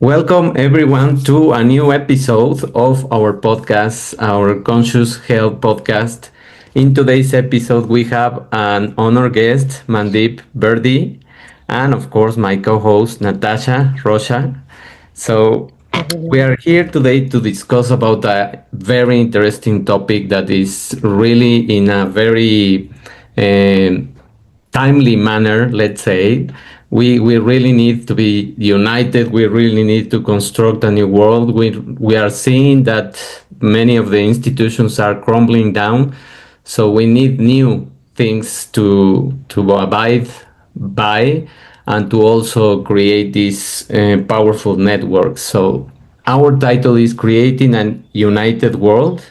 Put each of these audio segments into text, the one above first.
Welcome everyone to a new episode of our podcast, our Conscious Health podcast. In today's episode, we have an honored guest, Mandeep Birdie, and of course, my co-host, Natasha Rocha. So we are here today to discuss about a very interesting topic that is really in a very timely manner, let's say. We really need to be united. We really need to construct a new world. We are seeing that many of the institutions are crumbling down. So we need new things to abide by and to also create these powerful networks. So our title is Creating an United World.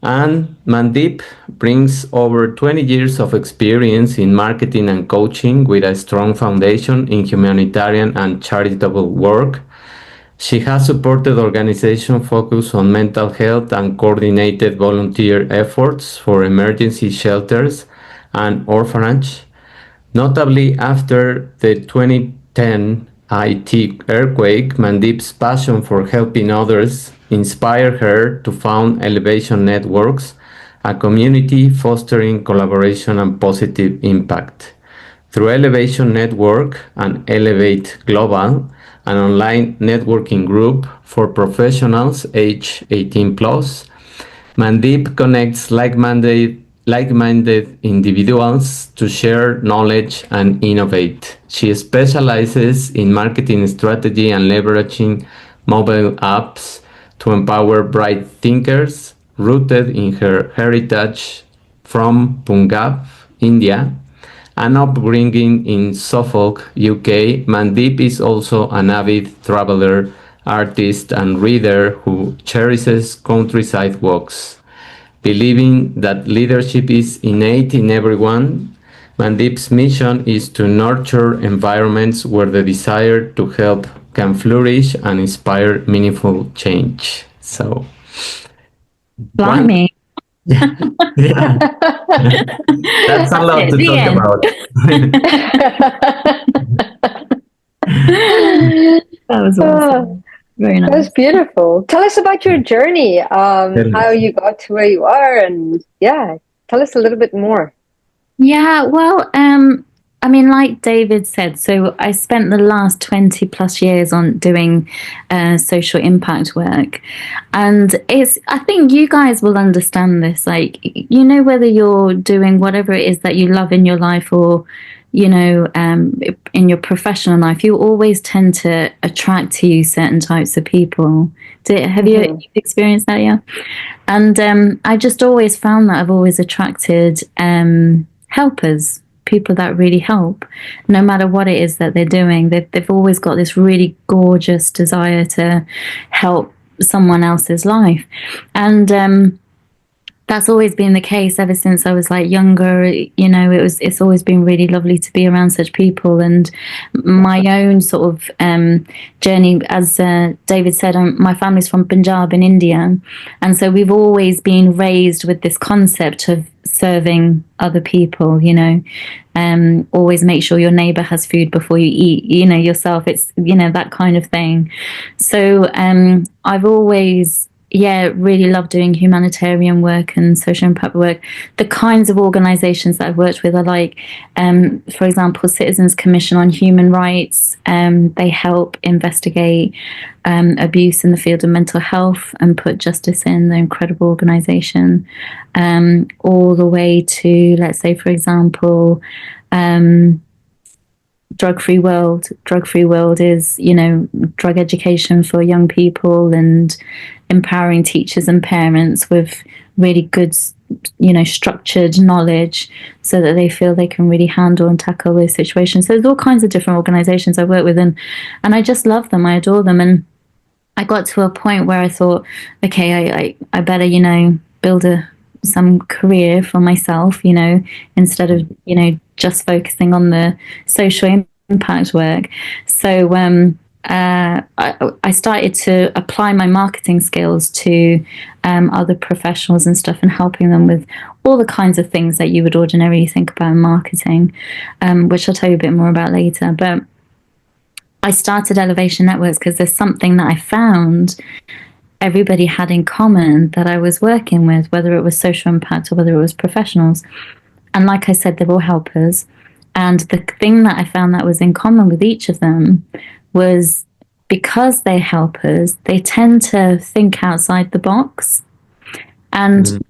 And Mandeep brings over 20 years of experience in marketing and coaching with a strong foundation in humanitarian and charitable work. She has supported organizations focused on mental health and coordinated volunteer efforts for emergency shelters and orphanage. Notably, after the 2010 Haiti earthquake, Mandeep's passion for helping others inspired her to found Elevation Networks, a community fostering collaboration and positive impact. Through Elevation Network and Elevate Global, an online networking group for professionals age 18 plus, Mandeep connects like-minded individuals to share knowledge and innovate. She specializes in marketing strategy and leveraging mobile apps to empower bright thinkers rooted in her heritage from Punjab, India, and upbringing in Suffolk, UK. Mandeep is also an avid traveler, artist, and reader who cherishes countryside walks. Believing that leadership is innate in everyone, Mandeep's mission is to nurture environments where the desire to help can flourish and inspire meaningful change. So, Blimey. yeah, yeah. That's a That's lot it, to the talk end. about. That was awesome. Very That was nice. beautiful. Tell us about your journey, how you got to where you are, and yeah, tell us a little bit more. Yeah, well, I mean, like David said, so I spent the last 20 plus years on doing social impact work. And I think you guys will understand this. Like, whether you're doing whatever it is that you love in your life or, in your professional life, you always tend to attract to you certain types of people. Have you experienced that? Yeah. And I just always found that I've always attracted helpers, people that really help, no matter what it is that they're doing. They've always got this really gorgeous desire to help someone else's life. And that's always been the case ever since I was like younger. It's always been really lovely to be around such people. And my own sort of journey, as David said, my family's from Punjab in India, and so we've always been raised with this concept of serving other people. Always make sure your neighbor has food before you eat. Yourself. It's that kind of thing. So I've always really love doing humanitarian work and social impact work. The kinds of organizations that I've worked with are like, for example, Citizens Commission on Human Rights. They help investigate abuse in the field of mental health and put justice in. They're an incredible organization. All the way to, let's say, for example, Drug-Free World. Drug-Free World is, drug education for young people and empowering teachers and parents with really good, structured knowledge so that they feel they can really handle and tackle those situations. So there's all kinds of different organizations I work with, and I just love them. I adore them. And I got to a point where I thought, okay, I better, build some career for myself, instead of, just focusing on the social impact work. So I started to apply my marketing skills to other professionals and stuff, and helping them with all the kinds of things that you would ordinarily think about in marketing, which I'll tell you a bit more about later. But I started Elevation Networks because there's something that I found everybody had in common that I was working with, whether it was social impact or whether it was professionals. And like I said, they're all helpers. And the thing that I found that was in common with each of them was, because they're helpers, they tend to think outside the box. And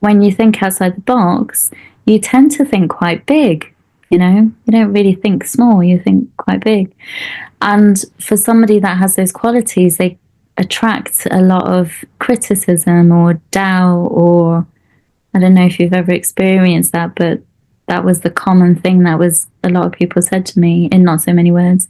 when you think outside the box, you tend to think quite big. You don't really think small, you think quite big. And for somebody that has those qualities, they attract a lot of criticism or doubt, or I don't know if you've ever experienced that, but that was the common thing that was a lot of people said to me in not so many words.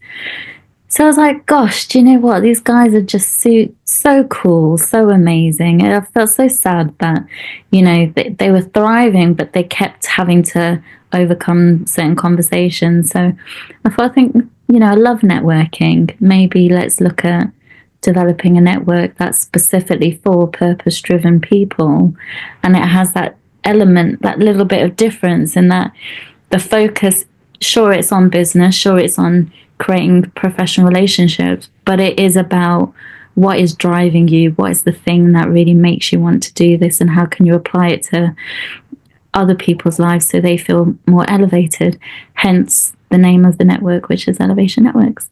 So I was like, gosh, do you know what? These guys are just so cool, so amazing. And I felt so sad that, they were thriving, but they kept having to overcome certain conversations. So I think, I love networking. Maybe let's look at developing a network that's specifically for purpose-driven people. And it has that element, that little bit of difference in that the focus, sure, it's on business, sure, it's on creating professional relationships, but it is about what is driving you, what is the thing that really makes you want to do this, and how can you apply it to other people's lives so they feel more elevated, hence the name of the network, which is Elevation Networks.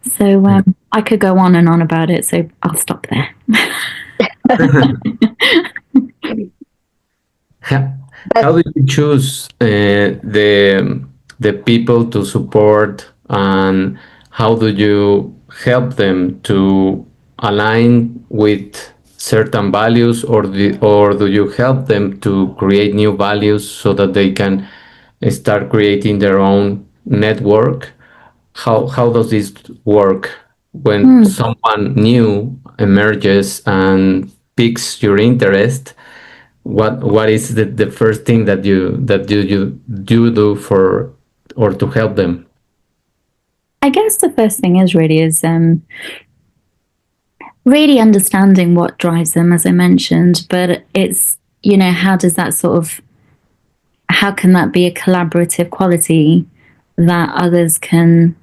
So I could go on and on about it, so I'll stop there. How do you choose the people to support, and how do you help them to align with certain values, or do you help them to create new values so that they can start creating their own network? How does this work when someone new emerges and piques your interest? What is the first thing that you do for, or to help them? I guess the first thing is really understanding what drives them, as I mentioned, but it's, how does that how can that be a collaborative quality that others can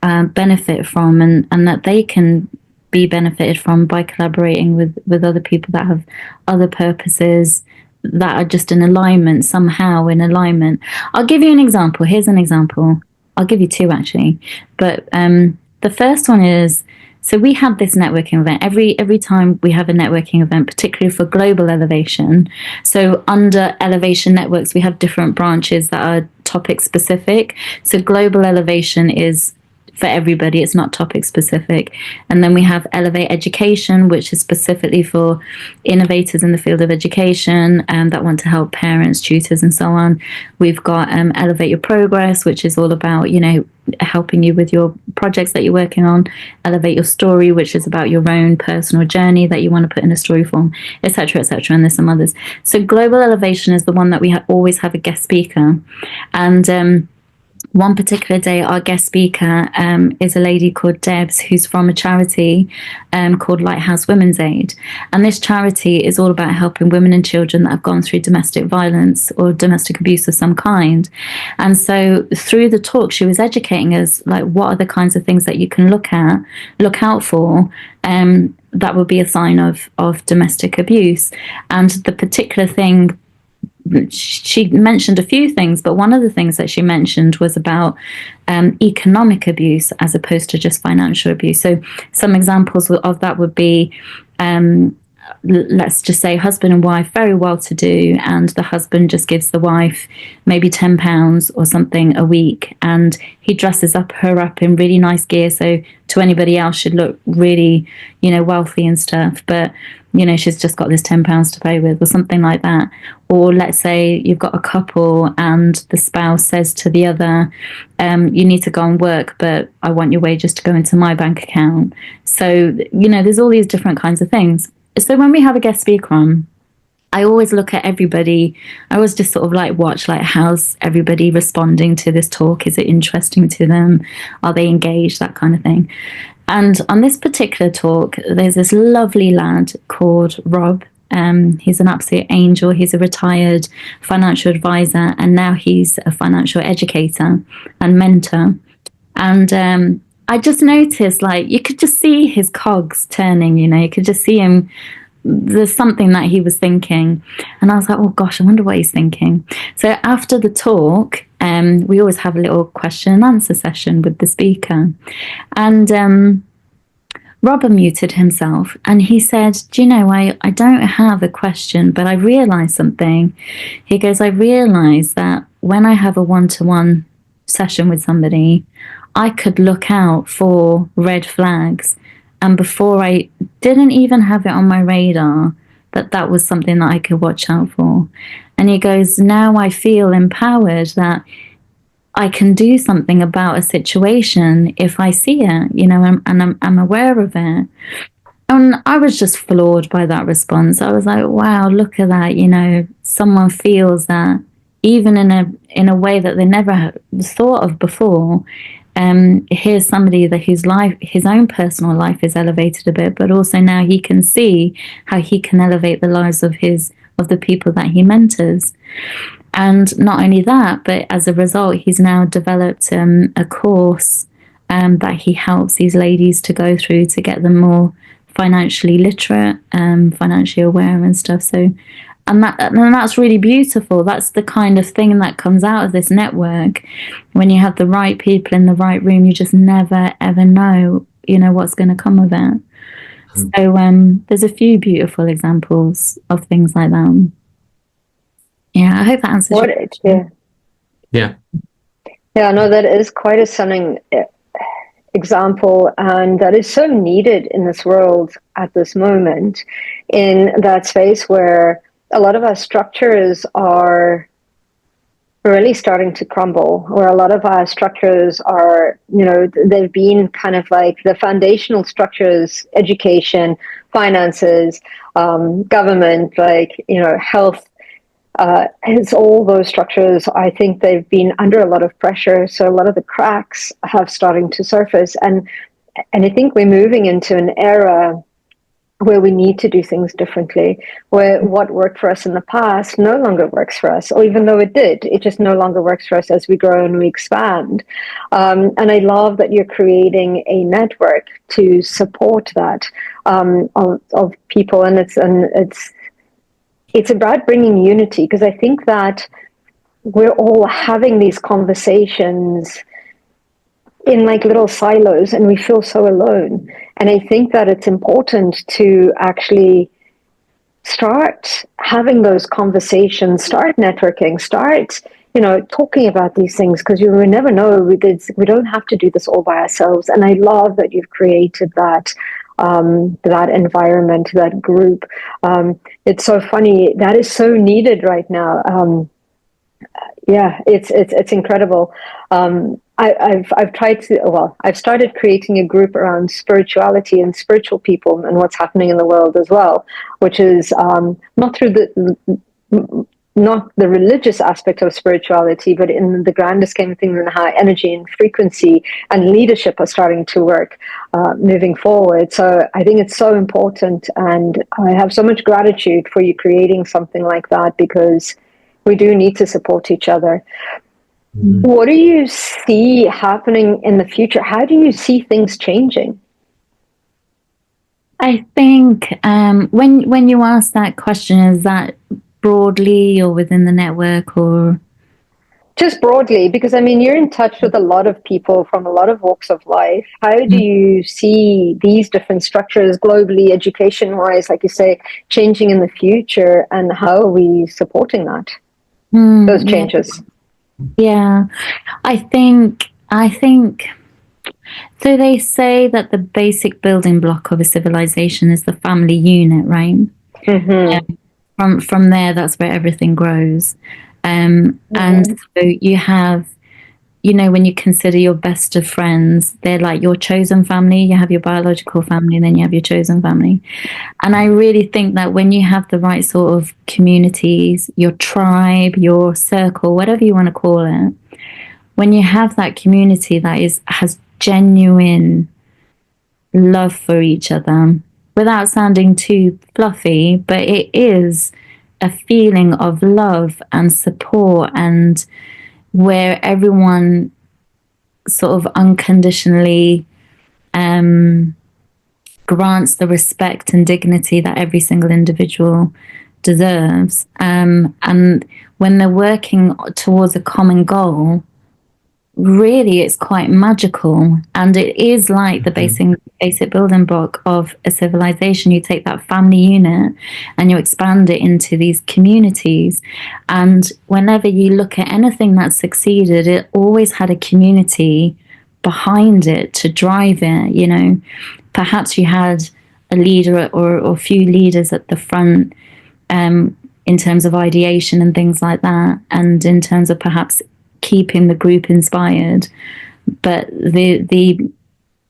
benefit from, and that they can be benefited from by collaborating with other people that have other purposes that are just in alignment, somehow in alignment. I'll give you an example. Here's an example. I'll give you two, actually. But the first one is, so we have this networking event. Every time we have a networking event, particularly for global elevation. So under Elevation Networks, we have different branches that are topic specific. So global elevation is for everybody, it's not topic specific. And then we have Elevate Education, which is specifically for innovators in the field of education that want to help parents, tutors, and so on. We've got Elevate Your Progress, which is all about, helping you with your projects that you're working on. Elevate Your Story, which is about your own personal journey that you want to put in a story form, etc., etc. And there's some others. So Global Elevation is the one that we always have a guest speaker. And one particular day, our guest speaker is a lady called Debs, who's from a charity called Lighthouse Women's Aid. And this charity is all about helping women and children that have gone through domestic violence or domestic abuse of some kind. And so through the talk, she was educating us, like, what are the kinds of things that you can look out for that would be a sign of domestic abuse. And the particular thing, she mentioned a few things, but one of the things that she mentioned was about economic abuse as opposed to just financial abuse. So some examples of that would be, let's just say husband and wife, very well to do, and the husband just gives the wife maybe £10 or something a week, and he dresses her up in really nice gear, so to anybody else should look really, wealthy and stuff, but she's just got this £10 to play with, or something like that. Or let's say you've got a couple and the spouse says to the other, you need to go and work, but I want your wages to go into my bank account. So, there's all these different kinds of things. So when we have a guest speaker on, I always look at everybody. I always just sort of watch, how's everybody responding to this talk? Is it interesting to them? Are they engaged? That kind of thing. And on this particular talk, there's this lovely lad called Rob. He's an absolute angel. He's a retired financial advisor, and now he's a financial educator and mentor. And I just noticed, like, you could just see his cogs turning, you know, you could just see him. There's something that he was thinking. And I was like, oh gosh, I wonder what he's thinking. So after the talk, we always have a little question and answer session with the speaker. And Robert muted himself and he said, do you know, I don't have a question, but I realized something. He goes, I realized that when I have a one-to-one session with somebody, I could look out for red flags. And before, I didn't even have it on my radar that was something that I could watch out for. And he goes, now I feel empowered that I can do something about a situation if I see it, you know, and I'm aware of it. And I was just floored by that response. I was like, wow, look at that. You know, someone feels that even in a way that they never thought of before. Here's somebody that his own personal life is elevated a bit, but also now he can see how he can elevate the lives of the people that he mentors. And not only that, but as a result, he's now developed a course that he helps these ladies to go through to get them more financially literate, financially aware and stuff. So, and that's really beautiful. That's the kind of thing that comes out of this network. When you have the right people in the right room, you just never ever know, you know, what's going to come of it. So there's a few beautiful examples of things like that. Yeah, I hope that answers your question. Yeah. Yeah, no, that is quite a stunning example, and that is so needed in this world at this moment, in that space where a lot of our structures are really starting to crumble, where a lot of our structures are, you know, they've been kind of like the foundational structures, education, finances, government, like, you know, health. It's all those structures, I think they've been under a lot of pressure. So a lot of the cracks have starting to surface. And I think we're moving into an era where we need to do things differently, where what worked for us in the past no longer works for us, or even though it did, it just no longer works for us as we grow and we expand. And I love that you're creating a network to support that of people, and it's about bringing unity, because I think that we're all having these conversations in like little silos and we feel so alone. And I think that it's important to actually start having those conversations, start networking, start, you know, talking about these things, because you will never know. We don't have to do this all by ourselves. And I love that you've created that environment, that group. It's so funny. That is so needed right now. Yeah, it's incredible. I've tried to, well, I've started creating a group around spirituality and spiritual people and what's happening in the world as well, which is not through not the religious aspect of spirituality, but in the grander scheme of things, and how energy and frequency and leadership are starting to work moving forward. So I think it's so important, and I have so much gratitude for you creating something like that, because we do need to support each other. Mm-hmm. What do you see happening in the future? How do you see things changing? I think when you ask that question, is that broadly or within the network, or just broadly? Because I mean, you're in touch with a lot of people from a lot of walks of life. How do you see these different structures globally, education-wise, like you say, changing in the future, and how are we supporting that? Those changes. Yeah, I think so. They say that the basic building block of a civilization is the family unit, right? Mm-hmm. From there, that's where everything grows. And so you have, you know, when you consider your best of friends, they're like your chosen family. You have your biological family, and then you have your chosen family. And I really think that when you have the right sort of communities, your tribe, your circle, whatever you want to call it, when you have that community that has genuine love for each other, without sounding too fluffy, but it is a feeling of love and support, and where everyone sort of unconditionally grants the respect and dignity that every single individual deserves. And when they're working towards a common goal, really it's quite magical, and it is like the basic building block of a civilization. You take that family unit and you expand it into these communities, and whenever you look at anything that succeeded, it always had a community behind it to drive it. You know, perhaps you had a leader or a few leaders at the front, in terms of ideation and things like that, and in terms of perhaps keeping the group inspired, but the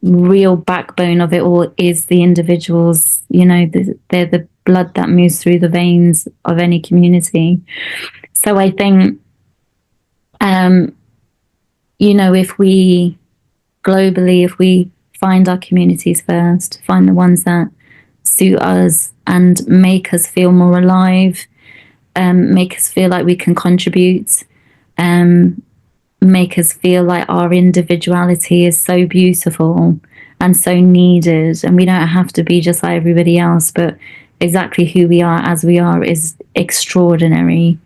real backbone of it all is the individuals. You know, they're the blood that moves through the veins of any community. So I think, you know, if we globally, if we find our communities first, find the ones that suit us and make us feel more alive, make us feel like we can contribute, make us feel like our individuality is so beautiful and so needed, and we don't have to be just like everybody else, but exactly who we are as we are is extraordinary.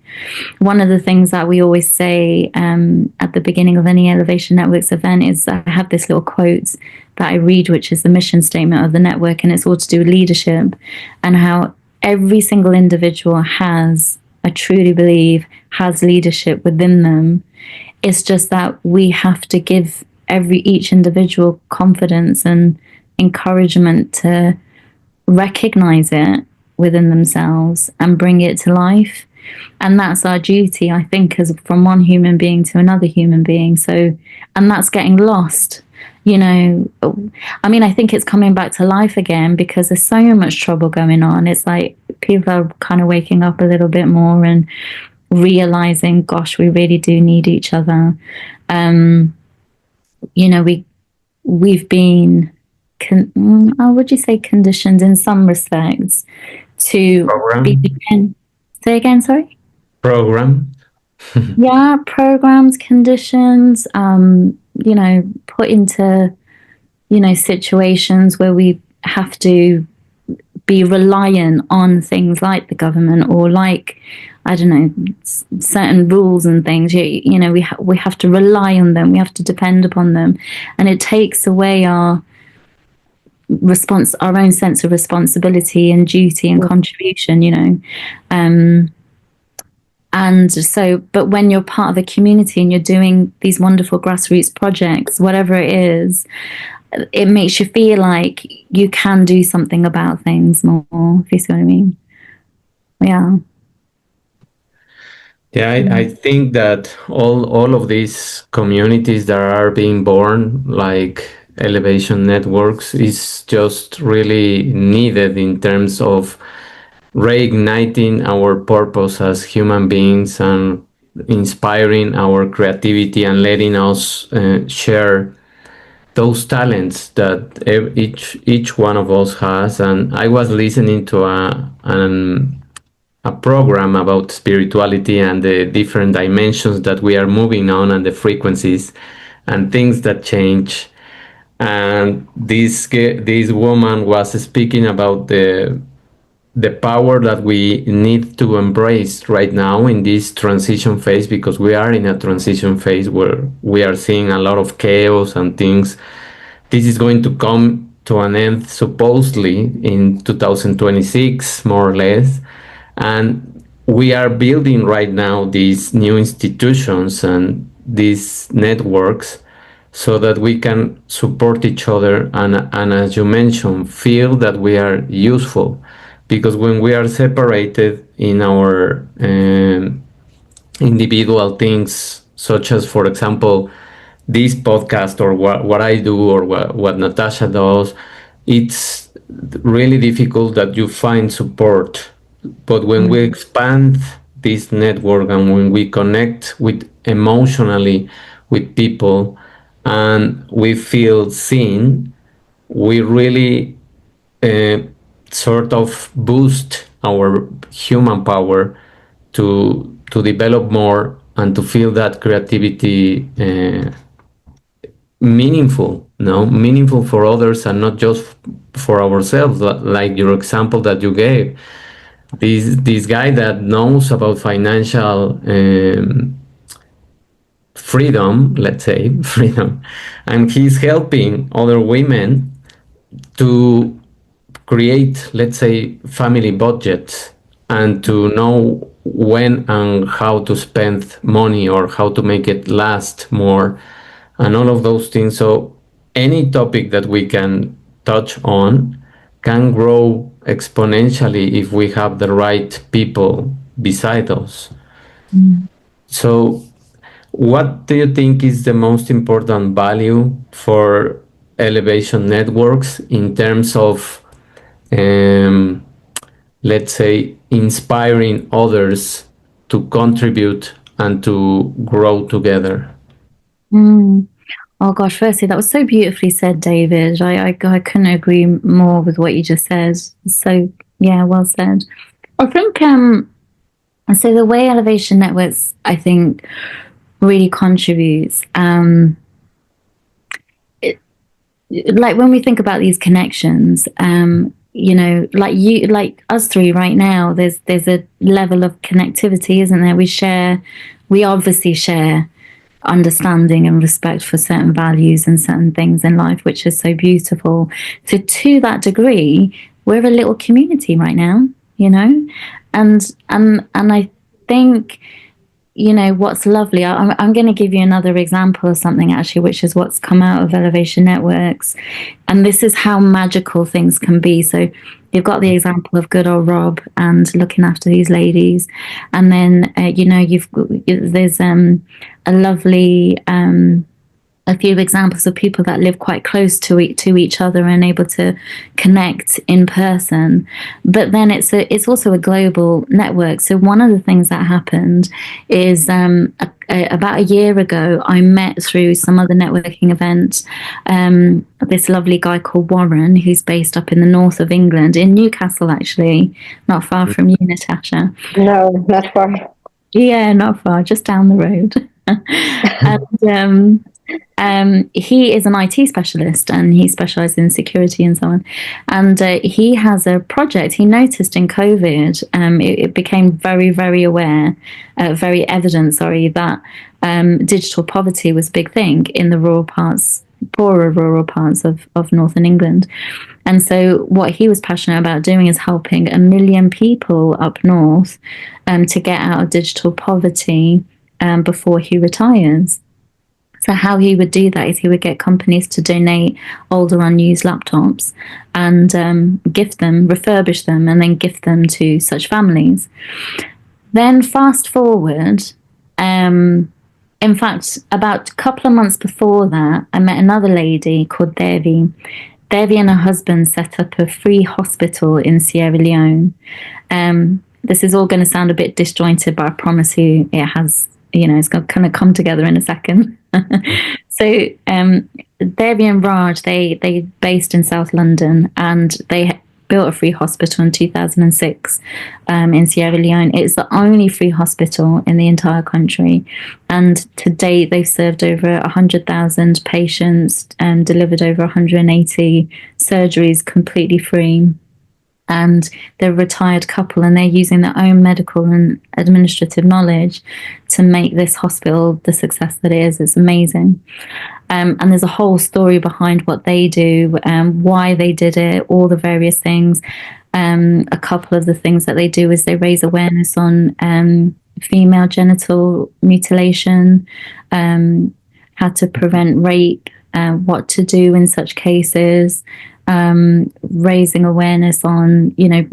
One of the things that we always say at the beginning of any Elevation Networks event is, I have this little quote that I read, which is the mission statement of the network, and it's all to do with leadership and how every single individual has, I truly believe, has leadership within them. It's just that we have to give each individual confidence and encouragement to recognize it within themselves and bring it to life. And that's our duty, I think, as from one human being to another human being. So, and that's getting lost. You know, I mean, I think it's coming back to life again because there's so much trouble going on. It's like people are kind of waking up a little bit more and realizing, gosh, we really do need each other. You know, we've been, would you say, conditioned in some respects to be. Say again, sorry. Program. Yeah, programs, conditions. You know, put into, you know, situations where we have to be reliant on things like the government or like, I don't know, certain rules and things. You know, we have to rely on them. We have to depend upon them, and it takes away our own sense of responsibility and duty and contribution. You know, and so, but when you're part of a community and you're doing these wonderful grassroots projects, whatever it is, it makes you feel like you can do something about things more, if you see what I mean. Yeah. Yeah, I think that all of these communities that are being born, like Elevation Networks, is just really needed in terms of reigniting our purpose as human beings and inspiring our creativity and letting us share those talents that each one of us has. And I was listening to a program about spirituality and the different dimensions that we are moving on and the frequencies and things that change. And this woman was speaking about the power that we need to embrace right now in this transition phase, because we are in a transition phase where we are seeing a lot of chaos and things. This is going to come to an end supposedly in 2026, more or less. And we are building right now these new institutions and these networks so that we can support each other and as you mentioned, feel that we are useful. Because when we are separated in our individual things, such as, for example, this podcast or what I do or what Natasha does, it's really difficult that you find support. But when we expand this network and when we connect with emotionally with people and we feel seen, we really sort of boost our human power to develop more and to feel that creativity meaningful no, meaningful for others and not just for ourselves. Like your example that you gave, this guy that knows about financial freedom, let's say freedom, and he's helping other women to create, let's say, family budgets and to know when and how to spend money or how to make it last more and all of those things. So any topic that we can touch on can grow exponentially if we have the right people beside us. So what do you think is the most important value for elevation networks in terms of, let's say, inspiring others to contribute and to grow together? Oh gosh, firstly, that was so beautifully said, David. I couldn't agree more with what you just said. So yeah, well said. I think so the way Elevation Networks, I think, really contributes, like when we think about these connections, you know, like us three right now, there's a level of connectivity, isn't there? We obviously share understanding and respect for certain values and certain things in life, which is so beautiful. So to that degree, we're a little community right now, you know, and I think, you know, what's lovely, I'm going to give you another example of something actually, which is what's come out of Elevation Networks. And this is how magical things can be. So you've got the example of good old Rob and looking after these ladies. And then, you know, there's a lovely, a few examples of people that live quite close to each other and able to connect in person. But then it's also a global network. So one of the things that happened is about a year ago, I met through some other networking event this lovely guy called Warren, who's based up in the north of England, in Newcastle, actually, not far from you, Natasha. No, not far. Yeah, not far, just down the road. And he is an IT specialist and he specializes in security and so on. And he has a project. He noticed in COVID, it became very, very very evident, that digital poverty was a big thing in the poorer rural parts of northern England. And so what he was passionate about doing is helping 1 million people up north to get out of digital poverty before he retires. So how he would do that is he would get companies to donate older unused laptops and gift them, refurbish them, and then gift them to such families. Then fast forward, in fact, about a couple of months before that, I met another lady called Devi. Devi and her husband set up a free hospital in Sierra Leone. This is all going to sound a bit disjointed, but I promise you it has, you know, it's going to kind of come together in a second. So Devi and Raj, they based in South London, and they built a free hospital in 2006 in Sierra Leone. It's the only free hospital in the entire country, and to date they've served over 100,000 patients and delivered over 180 surgeries completely free. And they're a retired couple, and they're using their own medical and administrative knowledge to make this hospital the success that it is. It's amazing. And there's a whole story behind what they do, why they did it, all the various things. A couple of the things that they do is they raise awareness on female genital mutilation, how to prevent rape, what to do in such cases, raising awareness on, you know,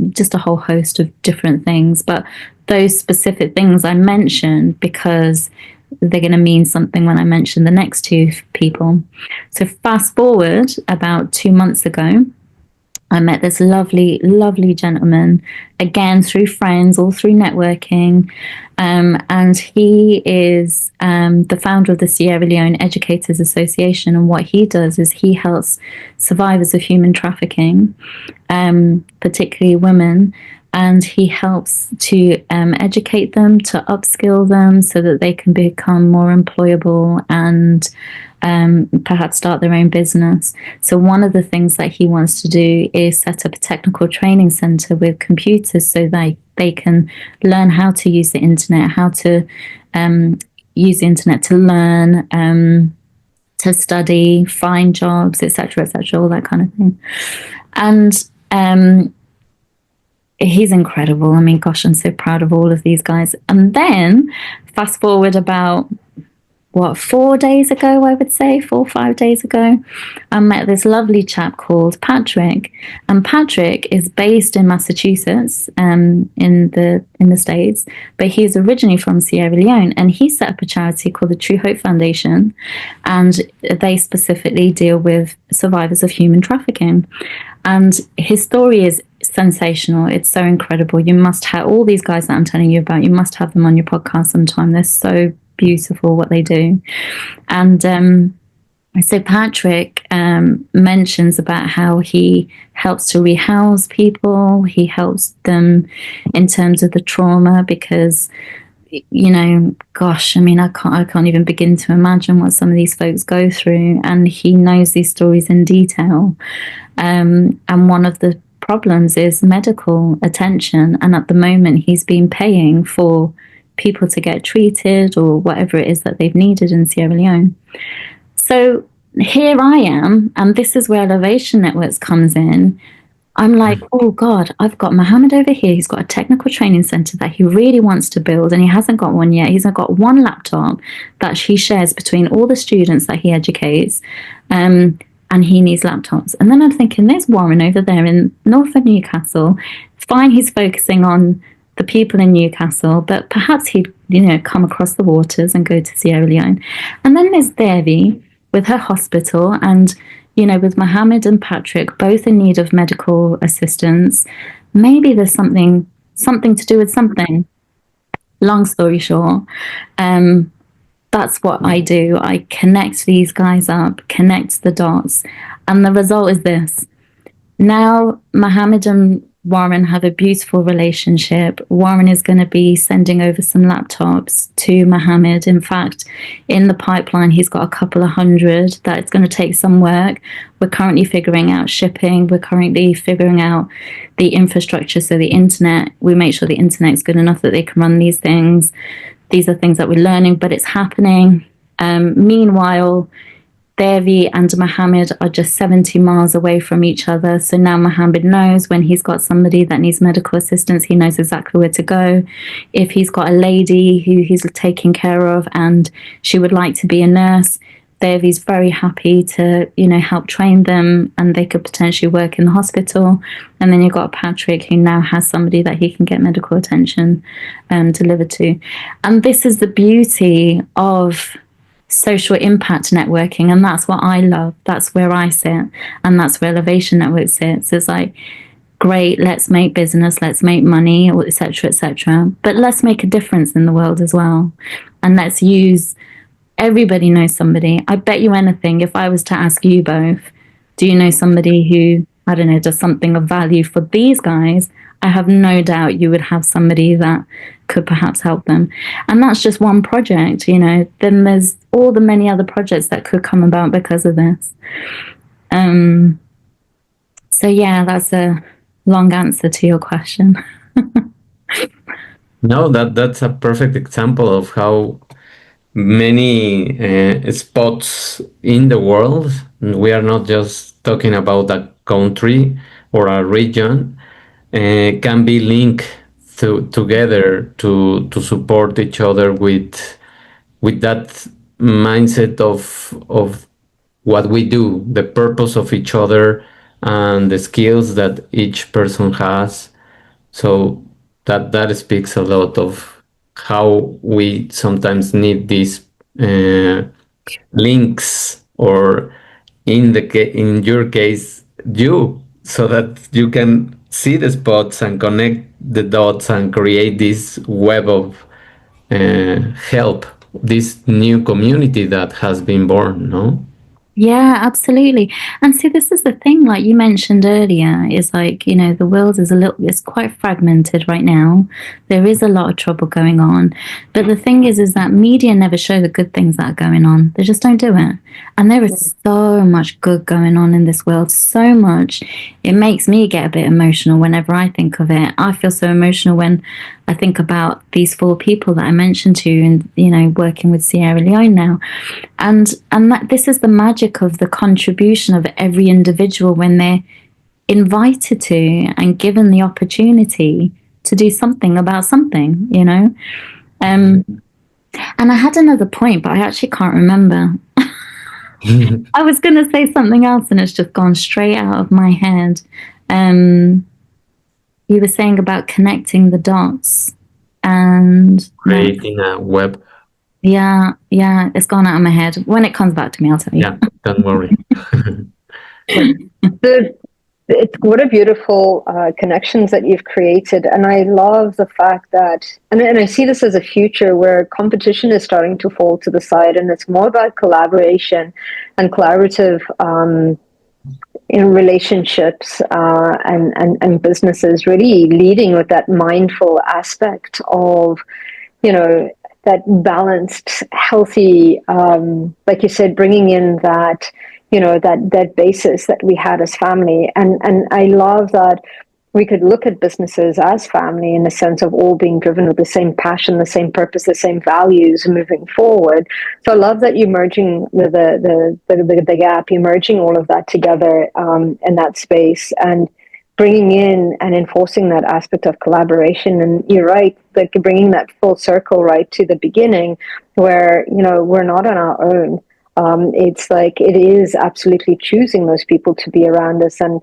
just a whole host of different things. But those specific things I mentioned because they're going to mean something when I mention the next two people. So fast forward about 2 months ago, I met this lovely, lovely gentleman, again, through friends, all through networking. And he is the founder of the Sierra Leone Educators Association. And what he does is he helps survivors of human trafficking, particularly women, and he helps to educate them, to upskill them so that they can become more employable and perhaps start their own business. So one of the things that he wants to do is set up a technical training center with computers so that they can learn how to use the internet, how to use the internet to learn, to study, find jobs, etc., etc., all that kind of thing. And he's incredible. I mean, gosh, I'm so proud of all of these guys. And then fast forward about 4 days ago, I would say 4 or 5 days ago, I met this lovely chap called Patrick, and Patrick is based in Massachusetts, in the States, but he's originally from Sierra Leone, and he set up a charity called the True Hope Foundation, and they specifically deal with survivors of human trafficking. And his story is sensational. It's so incredible. You must have all these guys that I'm telling you about. You must have them on your podcast sometime. They're so beautiful what they do. And so Patrick mentions about how he helps to rehouse people. He helps them in terms of the trauma, because gosh, I mean, I can't even begin to imagine what some of these folks go through. And he knows these stories in detail. And one of the problems is medical attention. And at the moment, he's been paying for people to get treated or whatever it is that they've needed in Sierra Leone. So here I am, and this is where Elevation Networks comes in. I'm like, oh God, I've got Mohammed over here. He's got a technical training center that he really wants to build, and he hasn't got one yet. He's got one laptop that he shares between all the students that he educates, and he needs laptops. And then I'm thinking, there's Warren over there in north of Newcastle. Fine, he's focusing on the people in Newcastle, but perhaps he'd, come across the waters and go to Sierra Leone. And then there's Devi with her hospital, and, with Mohammed and Patrick, both in need of medical assistance. Maybe there's something to do with something. Long story short, that's what I do. I connect these guys up, connect the dots, and the result is this. Now, Mohammed and Warren have a beautiful relationship. Warren is going to be sending over some laptops to Mohammed. In fact, in the pipeline, he's got a couple of hundred that it's going to take some work. We're currently figuring out shipping. We're currently figuring out the infrastructure. So the internet, we make sure the internet is good enough that they can run these things. These are things that we're learning, but it's happening. Meanwhile, Devi and Mohammed are just 70 miles away from each other. So now Mohammed knows when he's got somebody that needs medical assistance, he knows exactly where to go. If he's got a lady who he's taking care of and she would like to be a nurse, Devi's very happy to, help train them, and they could potentially work in the hospital. And then you've got Patrick, who now has somebody that he can get medical attention delivered to. And this is the beauty of social impact networking, and that's what I love. That's where I sit, and that's where Elevation Network sits. It's like, great, let's make business, let's make money, etc., etc., but let's make a difference in the world as well. And let's use, everybody knows somebody. I bet you anything, if I was to ask you both, do you know somebody who, I don't know, does something of value for these guys? I have no doubt you would have somebody that could perhaps help them. And that's just one project, Then there's all the many other projects that could come about because of this. So yeah, that's a long answer to your question. No, that's a perfect example of how many spots in the world, we are not just talking about a country or a region, can be linked together to support each other with that mindset of what we do, the purpose of each other, and the skills that each person has. So that speaks a lot of how we sometimes need these links, or in your case, so that you can see the spots and connect the dots and create this web of help, this new community that has been born, no? Yeah, absolutely. And see, this is the thing, like you mentioned earlier, is like, the world is it's quite fragmented right now. There is a lot of trouble going on. But the thing is that media never show the good things that are going on. They just don't do it. And there is so much good going on in this world, so much. It makes me get a bit emotional whenever I think of it. I feel so emotional when I think about these 4 people that I mentioned to you and, working with Sierra Leone now. And this is the magic of the contribution of every individual when they're invited to and given the opportunity to do something about something. And I had another point, but I actually can't remember. I was going to say something else and it's just gone straight out of my head. You were saying about connecting the dots and Creating a web. Yeah, it's gone out of my head. When it comes back to me, I'll tell you. Yeah, don't worry. What a beautiful connections that you've created. And I love the fact that, and I see this as a future where competition is starting to fall to the side, and it's more about collaboration and collaborative in relationships and businesses really leading with that mindful aspect of, that balanced, healthy, like you said, bringing in that, that basis that we had as family. And I love that we could look at businesses as family in the sense of all being driven with the same passion, the same purpose, the same values moving forward. So I love that you're merging the gap, you're merging all of that together in that space and bringing in and enforcing that aspect of collaboration. And you're right, like bringing that full circle right to the beginning where, we're not on our own. It's like it is absolutely choosing those people to be around us. And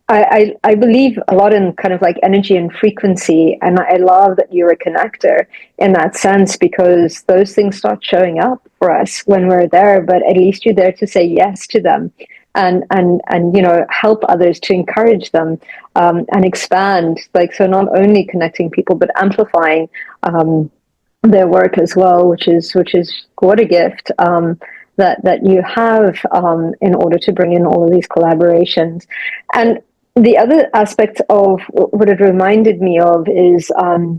I believe a lot in kind of like energy and frequency. And I love that you're a connector in that sense, because those things start showing up for us when we're there, but at least you're there to say yes to them and help others, to encourage them and expand. Like, so not only connecting people, but amplifying their work as well, which is what a gift. That you have in order to bring in all of these collaborations. And the other aspect of what it reminded me of is I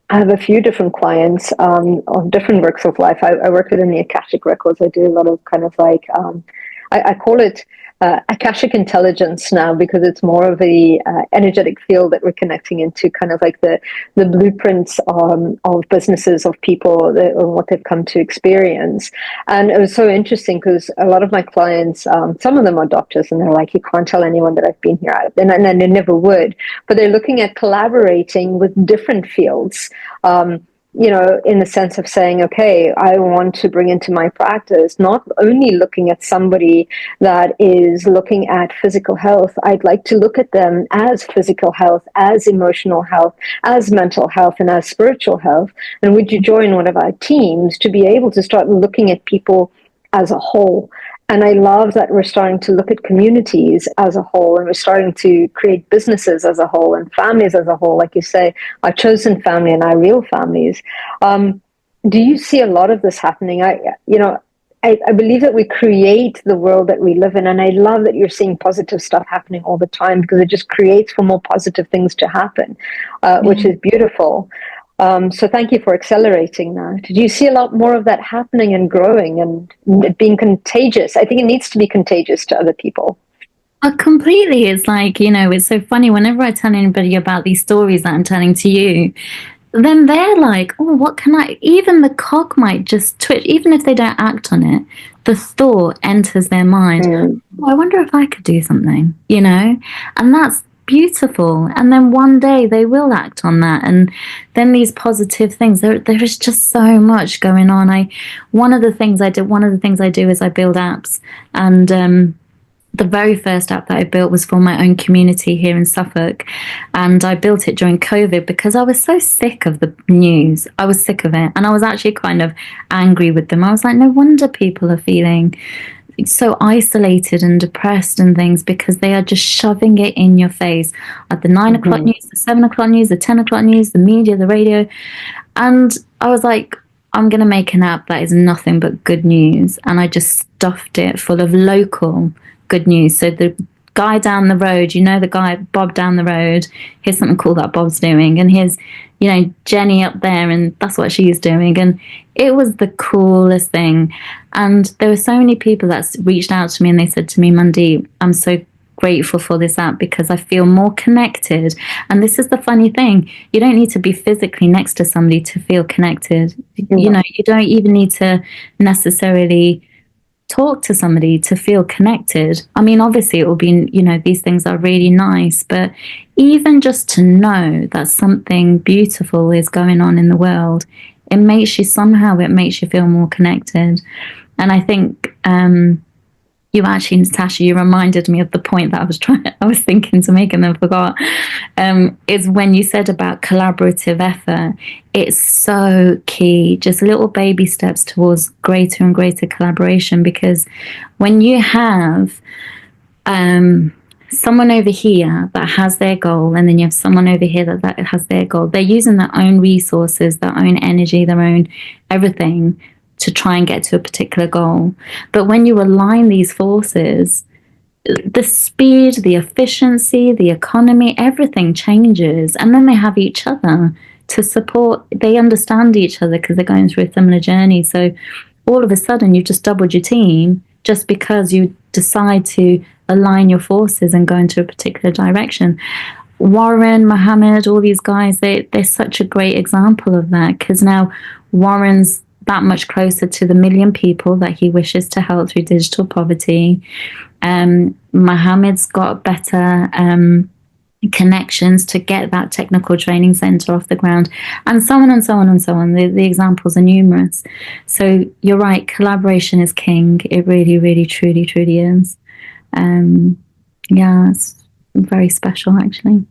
have a few different clients of different works of life. I work within the Akashic Records. I do a lot of kind of like, I call it Akashic intelligence now, because it's more of a energetic field that we're connecting into, kind of like the blueprints of businesses, of people, what they've come to experience. And it was so interesting because a lot of my clients, some of them are doctors, and they're like, you can't tell anyone that I've been here, and they never would. But they're looking at collaborating with different fields. In the sense of saying, okay, I want to bring into my practice, not only looking at somebody that is looking at physical health, I'd like to look at them as physical health, as emotional health, as mental health, and as spiritual health. And would you join one of our teams to be able to start looking at people as a whole? And I love that we're starting to look at communities as a whole, and we're starting to create businesses as a whole and families as a whole, like you say, our chosen family and our real families. Do you see a lot of this happening? I believe that we create the world that we live in, and I love that you're seeing positive stuff happening all the time, because it just creates for more positive things to happen, which is beautiful. So thank you for accelerating that. Did you see a lot more of that happening and growing and it being contagious? I think it needs to be contagious to other people. Completely. It's like, it's so funny. Whenever I tell anybody about these stories that I'm telling to you, then they're like, oh, what can even the cog might just twitch, even if they don't act on it, the thought enters their mind. Oh, I wonder if I could do something, and that's beautiful. And then one day they will act on that, and then these positive things, there is just so much going on. One of the things I do is I build apps, and the very first app that I built was for my own community here in Suffolk, and I built it during COVID because I was so sick of the news. I was sick of it, and I was actually kind of angry with them. I was like, no wonder people are feeling so isolated and depressed and things, because they are just shoving it in your face at the 9 o'clock news, the 7 o'clock news, the 10 o'clock news, the media, the radio. And I was like, I'm going to make an app that is nothing but good news. And I just stuffed it full of local good news. So the guy down the road, the guy, Bob down the road, here's something cool that Bob's doing. And here's, Jenny up there, and that's what she's doing. And it was the coolest thing. And there were so many people that reached out to me and they said to me, Mandeep, I'm so grateful for this app because I feel more connected. And this is the funny thing. You don't need to be physically next to somebody to feel connected. You don't even need to necessarily talk to somebody to feel connected. I mean, obviously it will be, these things are really nice, but even just to know that something beautiful is going on in the world, it makes you feel more connected. And I think, you actually, Natasha, you reminded me of the point that I was thinking to make and then forgot, is when you said about collaborative effort. It's so key, just little baby steps towards greater and greater collaboration, because when you have someone over here that has their goal, and then you have someone over here that has their goal, they're using their own resources, their own energy, their own everything to try and get to a particular goal. But when you align these forces, the speed, the efficiency, the economy, everything changes. And then they have each other to support. They understand each other because they're going through a similar journey. So all of a sudden, you've just doubled your team just because you decide to align your forces and go into a particular direction. Warren, Mohammed, all these guys, they're such a great example of that, because now Warren's that much closer to the 1 million people that he wishes to help through digital poverty. Mohammed's got better connections to get that technical training center off the ground, and so on and so on and so on. The examples are numerous. So you're right, collaboration is king. It really, really, truly, truly is. It's very special, actually.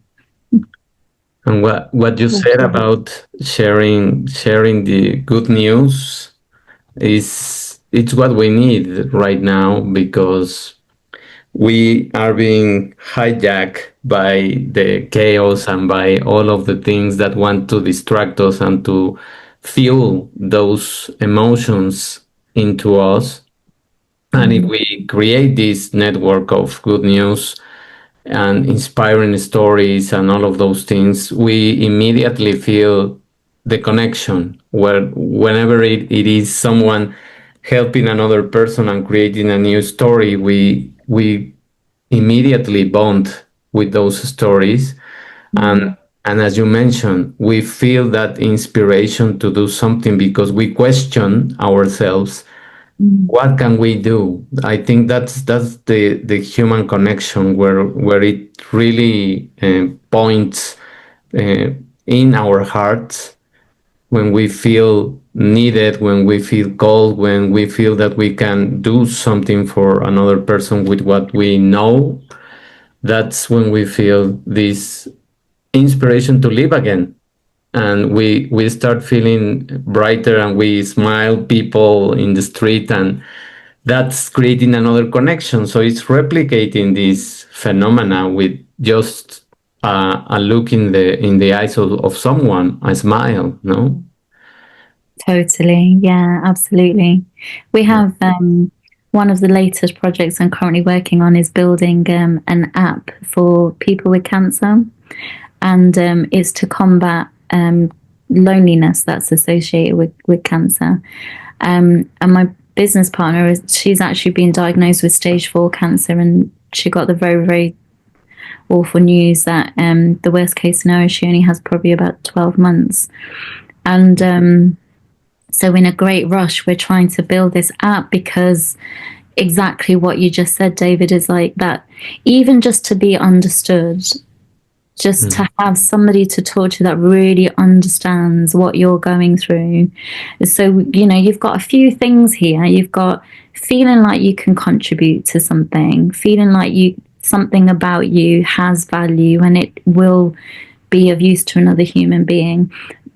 And what you said about sharing the good news it's what we need right now, because we are being hijacked by the chaos and by all of the things that want to distract us and to fuel those emotions into us. And if we create this network of good news and inspiring stories and all of those things, we immediately feel the connection, where whenever it is someone helping another person and creating a new story, we immediately bond with those stories. And as you mentioned, we feel that inspiration to do something because we question ourselves. What can we do? I think that's the human connection where it really points in our hearts, when we feel needed, when we feel called, when we feel that we can do something for another person with what we know. That's when we feel this inspiration to live again. And we start feeling brighter, and we smile people in the street, and that's creating another connection. So it's replicating this phenomena with just a look in the eyes of someone, a smile, no? Totally. Yeah, absolutely. We have one of the latest projects I'm currently working on is building an app for people with cancer, and it's to combat loneliness that's associated with cancer. And my business partner, she's actually been diagnosed with stage 4 cancer, and she got the very, very awful news that the worst case scenario, she only has probably about 12 months. And so in a great rush, we're trying to build this app, because exactly what you just said, David, is like that, even just to be understood, just to have somebody to talk to that really understands what you're going through. So, you've got a few things here. You've got feeling like you can contribute to something, feeling like something about you has value and it will be of use to another human being.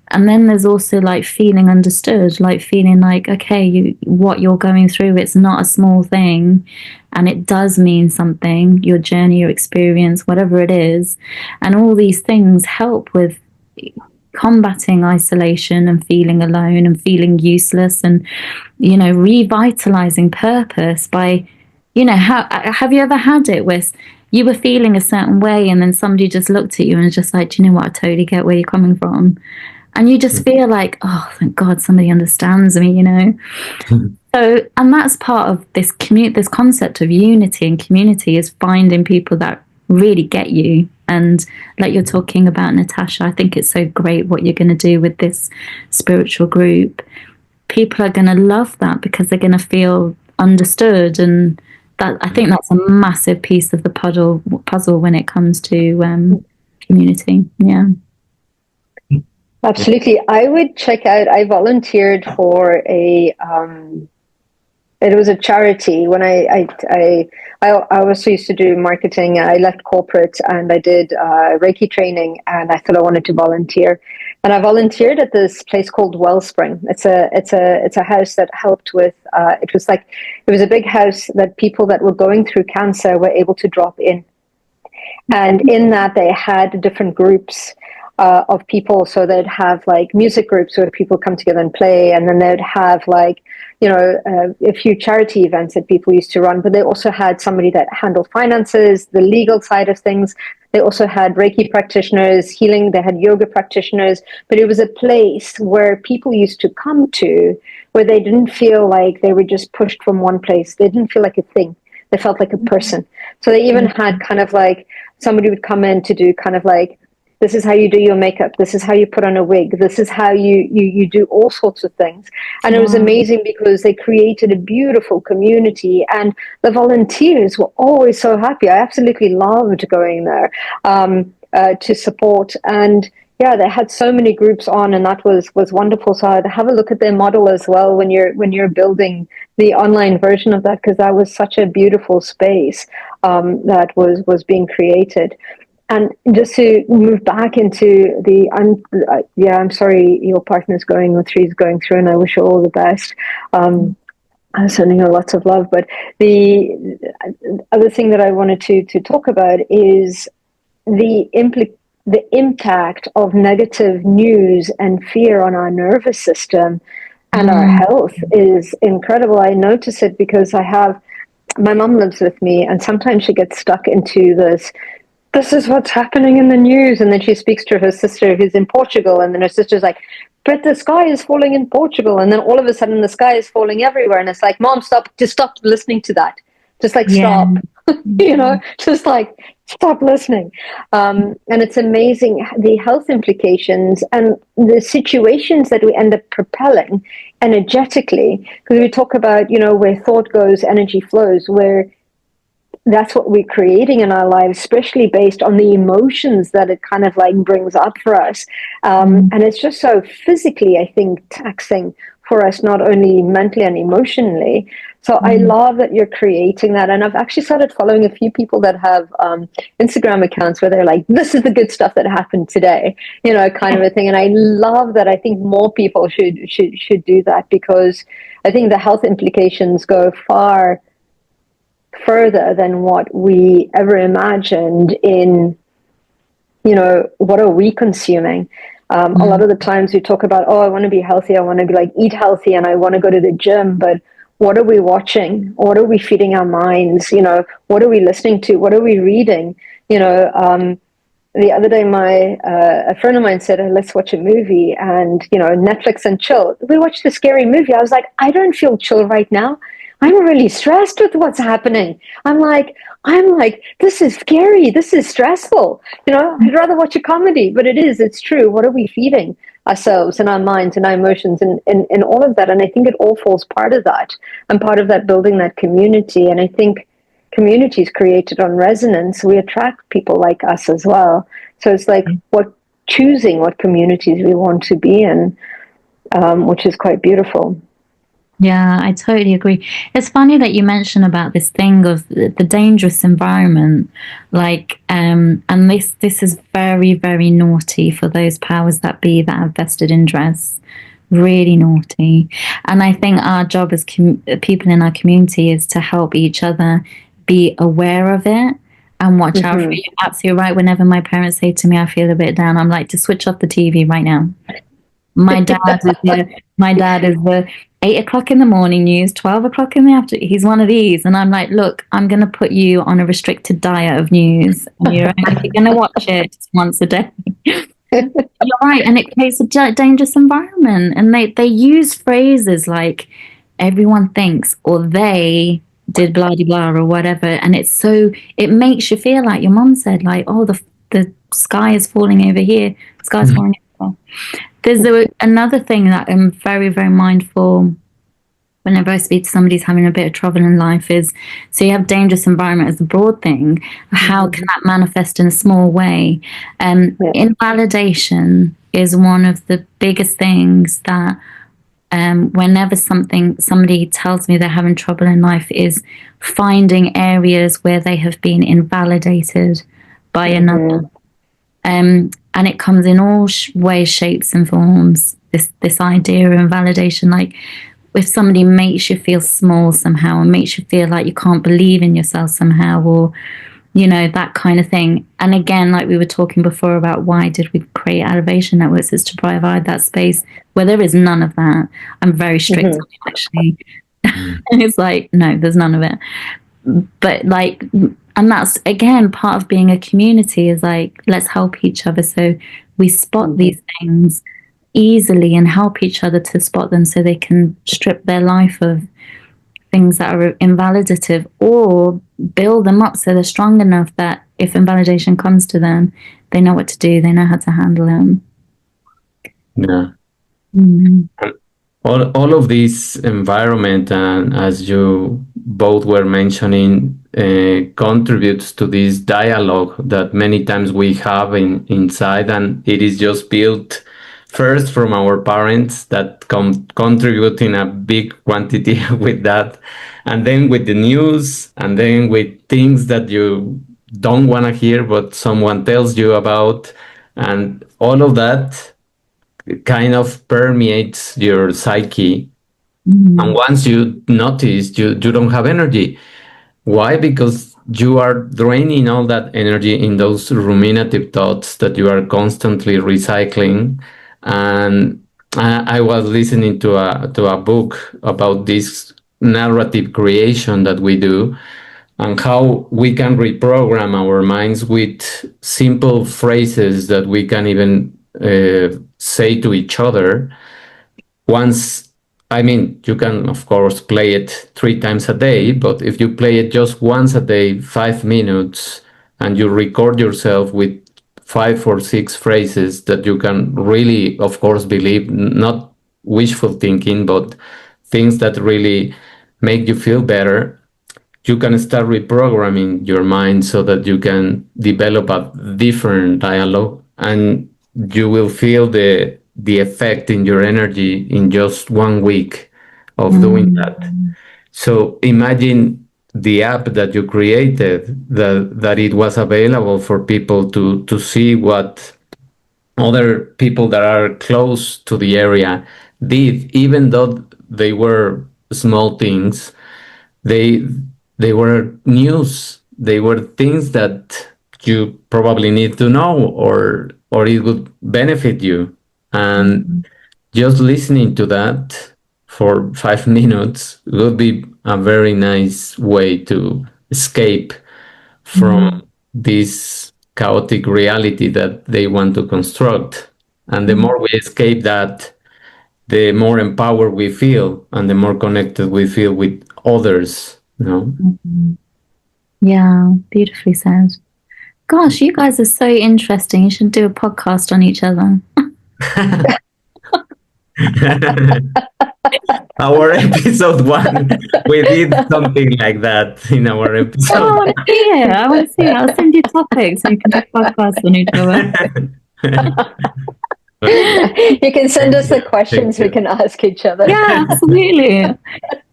And then there's also like feeling understood, like feeling like, okay, what you're going through, it's not a small thing, and it does mean something, your journey, your experience, whatever it is. And all these things help with combating isolation and feeling alone and feeling useless, and revitalizing purpose by, have you ever had it where you were feeling a certain way and then somebody just looked at you and was just like, do you know what, I totally get where you're coming from, and you just feel like, oh, thank God somebody understands me. So, and that's part of this this concept of unity and community, is finding people that really get you. And like you're talking about, Natasha, I think it's so great what you're going to do with this spiritual group. People are going to love that because they're going to feel understood, and that, I think that's a massive piece of the puzzle when it comes to community. Yeah. Absolutely. I would check out, I volunteered for it was a charity when I also used to do marketing. I left corporate and I did Reiki training, and I thought I wanted to volunteer. And I volunteered at this place called Wellspring. It's a house that helped with, it was a big house that people that were going through cancer were able to drop in. And in that they had different groups of people. So they'd have like music groups where people come together and play, and then they'd have like, a few charity events that people used to run. But they also had somebody that handled finances, the legal side of things. They also had Reiki practitioners, healing. They had yoga practitioners. But it was a place where people used to come to, where they didn't feel like they were just pushed from one place. They didn't feel like a thing. They felt like a person. So they even had kind of like, somebody would come in to do kind of like, this is how you do your makeup. This is how you put on a wig. This is how you do all sorts of things. And it was amazing because they created a beautiful community, and the volunteers were always so happy. I absolutely loved going there to support. And yeah, they had so many groups on, and that was wonderful. So I'd have a look at their model as well when you're building the online version of that, because that was such a beautiful space that was being created. And just to move back into I'm sorry your partner's going, or she's going through, and I wish her all the best. I'm sending her lots of love. But the other thing that I wanted to talk about is the impact of negative news and fear on our nervous system and our health is incredible. I notice it because my mom lives with me, and sometimes she gets stuck into this is what's happening in the news. And then she speaks to her sister who's in Portugal, and then her sister's like, but the sky is falling in Portugal. And then all of a sudden the sky is falling everywhere. And it's like, Mom, stop listening to that. Just like, stop, just like, stop listening. And it's amazing the health implications and the situations that we end up propelling energetically. Because we talk about, where thought goes, energy flows, where that's what we're creating in our lives, especially based on the emotions that it kind of like brings up for us. And it's just so physically, I think, taxing for us, not only mentally and emotionally. So I love that you're creating that. And I've actually started following a few people that have Instagram accounts where they're like, this is the good stuff that happened today, kind of a thing. And I love that. I think more people should do that, because I think the health implications go far further than what we ever imagined in, what are we consuming? A lot of the times we talk about, I want to be healthy. I want to like eat healthy, and I want to go to the gym. But what are we watching? What are we feeding our minds? What are we listening to? What are we reading? The other day, a friend of mine said, let's watch a movie, and, Netflix and chill. We watched a scary movie. I was like, I don't feel chill right now. I'm really stressed with what's happening. I'm like, this is scary. This is stressful. I'd rather watch a comedy, but it's true. What are we feeding ourselves and our minds and our emotions and all of that? And I think it all falls part of that, and part of that building that community. And I think communities created on resonance, we attract people like us as well. So it's like choosing what communities we want to be in, which is quite beautiful. Yeah, I totally agree. It's funny that you mention about this thing of the dangerous environment, like, and this is very, very naughty for those powers that be that have vested interests. Really naughty. And I think our job as people in our community is to help each other be aware of it and watch out for you. Absolutely right. Whenever my parents say to me, I feel a bit down, I'm like, to switch off the TV right now. My dad is the 8 o'clock in the morning news, 12 o'clock in the afternoon. He's one of these, and I'm like, look, I'm going to put you on a restricted diet of news. And if you're going to watch it just once a day. You're right, and it creates a dangerous environment. And they use phrases like everyone thinks, or they did blah de blah or whatever, and it makes you feel like your mom said, like, oh, the sky is falling over here, the sky's falling over there. There's another thing that I'm very, very mindful whenever I speak to somebody who's having a bit of trouble in life is, so you have dangerous environment as a broad thing. How can that manifest in a small way? Invalidation is one of the biggest things that whenever somebody tells me they're having trouble in life, is finding areas where they have been invalidated by another. And it comes in all ways, shapes, and forms. This idea of invalidation, like if somebody makes you feel small somehow and makes you feel like you can't believe in yourself somehow, or that kind of thing. And again, like we were talking before about why did we create Elevation Networks, is to provide that space where there is none of that. I'm very strict on it, actually. And it's like, no, there's none of it. But like, and that's again part of being a community, is like, let's help each other so we spot these things easily and help each other to spot them, so they can strip their life of things that are invalidative, or build them up so they're strong enough that if invalidation comes to them, they know what to do, they know how to handle them. Yeah. All of this environment, and as you both were mentioning, contributes to this dialogue that many times we have inside, and it is just built first from our parents that contribute in a big quantity with that, and then with the news, and then with things that you don't want to hear but someone tells you about, and all of that kind of permeates your psyche. And once you notice, you don't have energy. Why? Because you are draining all that energy in those ruminative thoughts that you are constantly recycling. And I was listening to a book about this narrative creation that we do, and how we can reprogram our minds with simple phrases that we can even say to each other. You can, of course, play it 3 times a day, but if you play it just once a day, 5 minutes, and you record yourself with 5 or 6 phrases that you can really, of course, believe, not wishful thinking, but things that really make you feel better, you can start reprogramming your mind so that you can develop a different dialogue, and you will feel the effect in your energy in just 1 week of doing that. So imagine the app that you created, that it was available for people to see what other people that are close to the area did, even though they were small things. They were news. They were things that you probably need to know, or it would benefit you. And just listening to that for 5 minutes would be a very nice way to escape from this chaotic reality that they want to construct. And the more we escape that, the more empowered we feel, and the more connected we feel with others. Yeah, beautifully said. Gosh, you guys are so interesting. You should do a podcast on each other. Our episode 1, we did something like that in our episode. I want to see it. I'll send you topics and you can do podcasts on each other. You can send us the questions we can ask each other. Yeah, absolutely.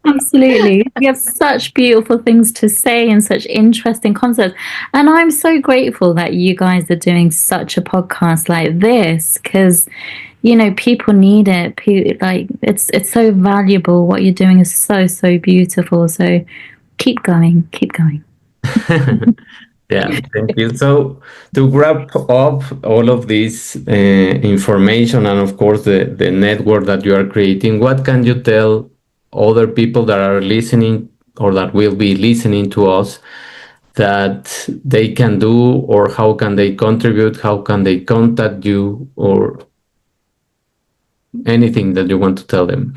Absolutely. We have such beautiful things to say and such interesting concepts. And I'm so grateful that you guys are doing such a podcast like this, because, people need it. It's so valuable. What you're doing is so, so beautiful. So keep going. Keep going. Yeah, thank you. So to wrap up all of this information and of course the network that you are creating, what can you tell other people that are listening or that will be listening to us that they can do, or how can they contribute, how can they contact you, or anything that you want to tell them?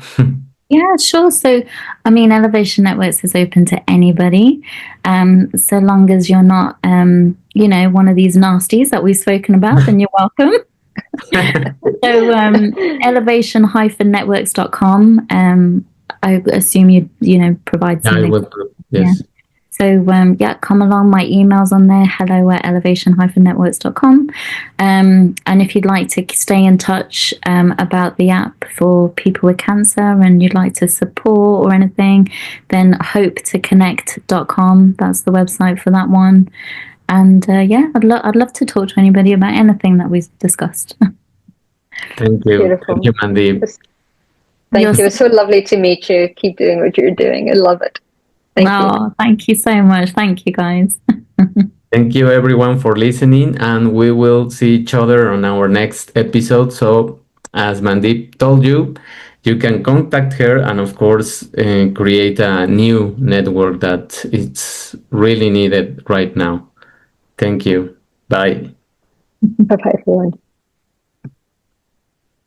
Yeah, sure. So, I mean, Elevation Networks is open to anybody, so long as you're not, one of these nasties that we've spoken about, then you're welcome. So, elevation-networks.com. I assume you provide I something. will, Yeah. yes. So, come along. My email's on there, hello@elevation-networks.com. And if you'd like to stay in touch about the app for people with cancer and you'd like to support or anything, then hopetoconnect.com. That's the website for that one. And I'd love to talk to anybody about anything that we've discussed. Thank you. Beautiful. Thank you, Mandeep. Thank you. It's so lovely to meet you. Keep doing what you're doing. I love it. Thank you. Thank you so much. Thank you, guys. Thank you, everyone, for listening, and we will see each other on our next episode. So, as Mandeep told you, you can contact her and, of course, create a new network that it's really needed right now. Thank you. Bye. Bye-bye, everyone.